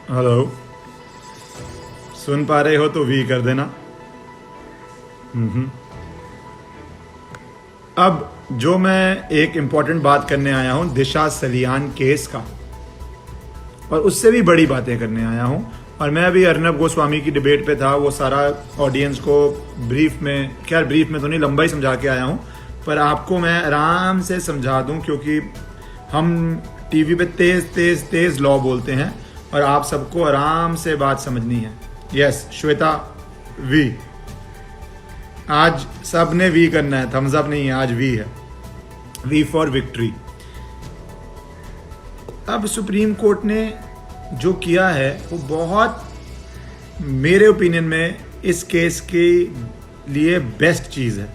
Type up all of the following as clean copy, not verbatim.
Hello, सुन पा रहे हो तो वी कर देना। अब जो मैं एक इंपॉर्टेंट बात करने आया हूं दिशा सलियान केस का, और उससे भी बड़ी बातें करने आया हूं। और मैं अभी अर्नब गोस्वामी की डिबेट पे था, वो सारा ऑडियंस को ब्रीफ में, खैर ब्रीफ में तो नहीं, लंबा ही समझा के आया हूं, पर आपको मैं आराम से समझा दूं, क्योंकि हम टीवी पे तेज तेज तेज लॉ बोलते हैं और आप सबको आराम से बात समझनी है। यस श्वेता, वी, आज सब ने वी करना है, थम्स अप नहीं है, आज वी है, वी फॉर विक्ट्री। अब सुप्रीम कोर्ट ने जो किया है वो बहुत, मेरे ओपिनियन में, इस केस के लिए बेस्ट चीज है।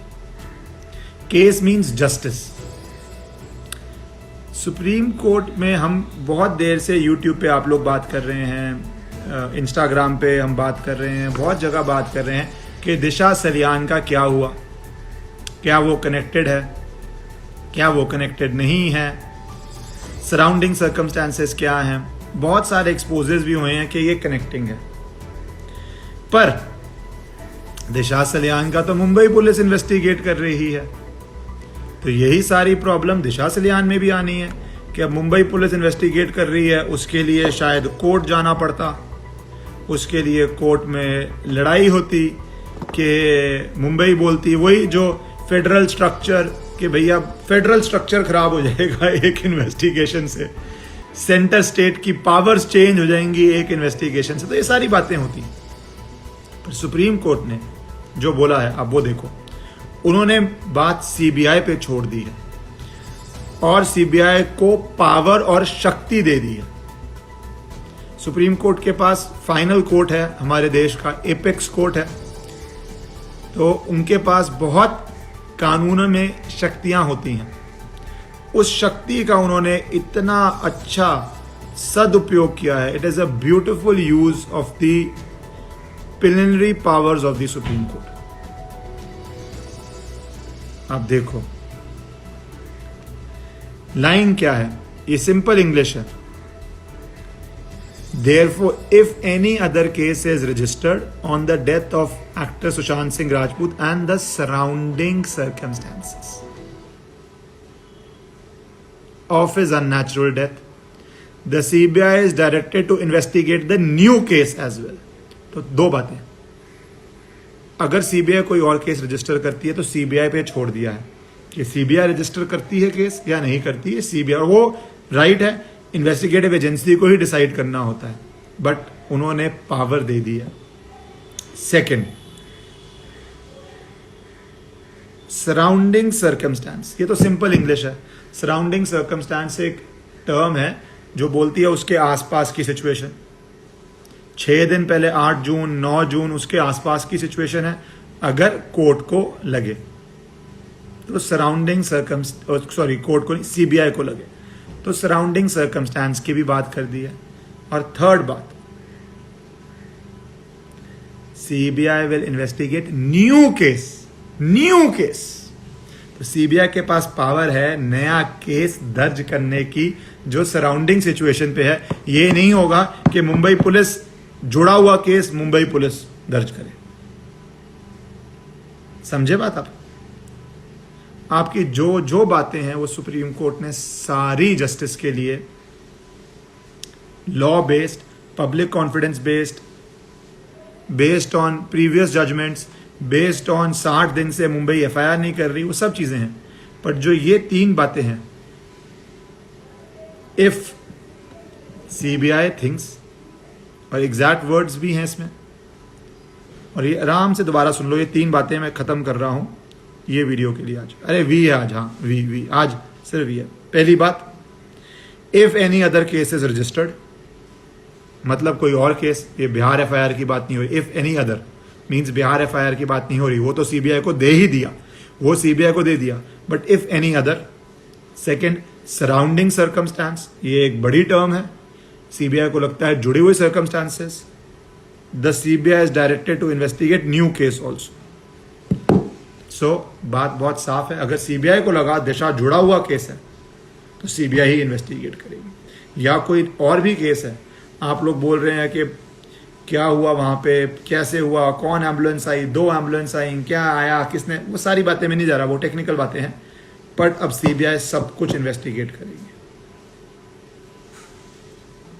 Case means justice. Supreme court में हम बहुत देर से यूट्यूब पे आप लोग बात कर रहे हैं, इंस्टाग्राम पे हम बात कर रहे हैं, बहुत जगह बात कर रहे हैं कि दिशा सलियान का क्या हुआ, क्या वो कनेक्टेड है, क्या वो कनेक्टेड नहीं है, सराउंडिंग सर्कमस्टांसेस क्या हैं। बहुत सारे एक्सपोजेस भी हुए हैं कि ये कनेक्टिंग है, पर दिशा सलियान का तो मुंबई पुलिस इन्वेस्टिगेट कर रही है, तो यही सारी प्रॉब्लम दिशा सलियान में भी आनी है कि अब मुंबई पुलिस इन्वेस्टिगेट कर रही है, उसके लिए शायद कोर्ट जाना पड़ता, उसके लिए कोर्ट में लड़ाई होती कि मुंबई बोलती वही जो फेडरल स्ट्रक्चर, कि भैया फेडरल स्ट्रक्चर खराब हो जाएगा एक इन्वेस्टिगेशन से, सेंटर स्टेट की पावर्स चेंज हो जाएंगी एक इन्वेस्टिगेशन से, तो ये सारी बातें होती हैं। पर सुप्रीम कोर्ट ने जो बोला है, अब वो देखो, उन्होंने बात सीबीआई पे छोड़ दी है और सीबीआई को पावर और शक्ति दे दी है। सुप्रीम कोर्ट के पास फाइनल कोर्ट है, हमारे देश का एपेक्स कोर्ट है, तो उनके पास बहुत कानून में शक्तियां होती हैं। उस शक्ति का उन्होंने इतना अच्छा सदुपयोग किया है। It is a beautiful use of the plenary powers of the supreme court. आप देखो लाइन क्या है, ये सिंपल इंग्लिश है। Therefore, if any other case is registered on the death of actor Sushant Singh Rajput and the surrounding circumstances of his unnatural death, the CBI is directed to investigate the new case as well. तो दो बातें, अगर CBI कोई और case register करती है तो CBI पे छोड़ दिया है कि सीबीआई रजिस्टर करती है केस या नहीं करती है, सीबीआई, और वो राइट है, इन्वेस्टिगेटिव एजेंसी को ही डिसाइड करना होता है, बट उन्होंने पावर दे दी है। सेकंड, सराउंडिंग सर्कमस्टांस, ये तो सिंपल इंग्लिश है। सराउंडिंग सर्कमस्टांस एक टर्म है जो बोलती है उसके आसपास की सिचुएशन। 6 दिन पहले 8 जून 9 जून उसके आसपास की सिचुएशन है, अगर कोर्ट को लगे तो सराउंडिंग कोर्ट को नहीं, सीबीआई को लगे तो सराउंडिंग सर्कमस्टांस की भी बात कर दी है। और थर्ड बात, CBI will investigate new case. तो सीबीआई के पास पावर है नया केस दर्ज करने की जो सराउंडिंग सिचुएशन पे है। ये नहीं होगा कि मुंबई पुलिस जुड़ा हुआ केस मुंबई पुलिस दर्ज करे। समझे बात आप? आपकी जो जो बातें हैं वो सुप्रीम कोर्ट ने सारी जस्टिस के लिए, law based, public confidence based, based on previous judgements, बेस्ड ऑन 60 दिन से मुंबई एफआईआर नहीं कर रही, वो सब चीजें हैं। पर जो ये 3 बातें हैं, इफ सीबीआई थिंक्स, और एग्जैक्ट वर्ड्स भी हैं इसमें, और ये आराम से दोबारा सुन लो, ये 3 बातें मैं खत्म कर रहा हूं ये वीडियो के लिए आज। अरे वी है आज, हाँ वी आज सिर्फ वी है। पहली बात, if any other case is registered, मतलब कोई और केस, ये बिहार एफआईआर की बात नहीं हो रही। If any other means Bihar FIR की बात नहीं हो रही, वो तो सीबीआई को दे ही दिया, वो सीबीआई को दे दिया, but if any other. Second, surrounding circumstance, ये एक बड़ी टर्म है, सीबीआई को लगता है जुड़ी हुई circumstances. The CBI is directed to investigate new case also. So बात बहुत साफ है, अगर सीबीआई को लगा दिशा जुड़ा हुआ केस है तो सीबीआई ही इन्वेस्टिगेट करेगी, या कोई और भी केस है आप लोग बोल रहे हैं कि क्या हुआ वहाँ पे, कैसे हुआ, कौन एम्बुलेंस आई, 2 एम्बुलेंस आई, क्या आया, किसने, वो सारी बातें में नहीं जा रहा, वो टेक्निकल बातें हैं। बट अब सीबीआई सब कुछ इन्वेस्टिगेट करेगी।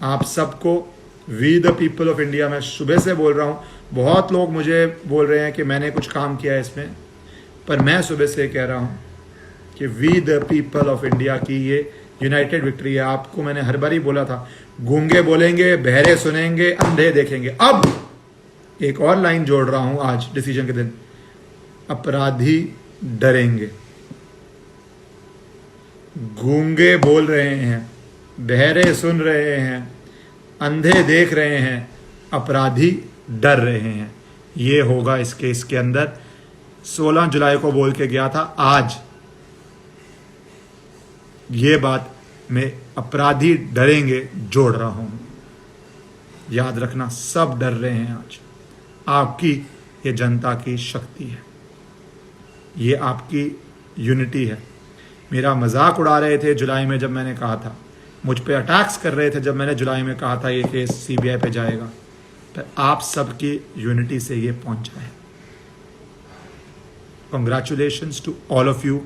आप सबको, we the people of India, मैं सुबह से बोल रहा हूँ, बहुत लोग मुझे बोल रहे हैं कि मैंने कुछ काम किया है इसमें, पर मैं सुबह से कह रहा हूँ कि we the people of India की ये यूनाइटेड विक्ट्री है। आपको मैंने हर बार ही बोला था, गूंगे बोलेंगे, बहरे सुनेंगे, अंधे देखेंगे। अब एक और लाइन जोड़ रहा हूं आज डिसीजन के दिन, अपराधी डरेंगे। गूंगे बोल रहे हैं, बहरे सुन रहे हैं, अंधे देख रहे हैं, अपराधी डर रहे हैं। ये होगा इस केस के अंदर। 16 जुलाई को बोल के गया था, आज ये बात मैं अपराधी डरेंगे जोड़ रहा हूं। याद रखना, सब डर रहे हैं आज। आपकी ये जनता की शक्ति है, ये आपकी यूनिटी है। मेरा मजाक उड़ा रहे थे जुलाई में जब मैंने कहा था, मुझ पे अटैक्स कर रहे थे जब मैंने जुलाई में कहा था ये केस सीबीआई पे जाएगा, पर आप सबकी यूनिटी से ये पहुंचा है। Congratulations to all of you.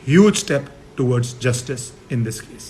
Huge step towards justice in this case.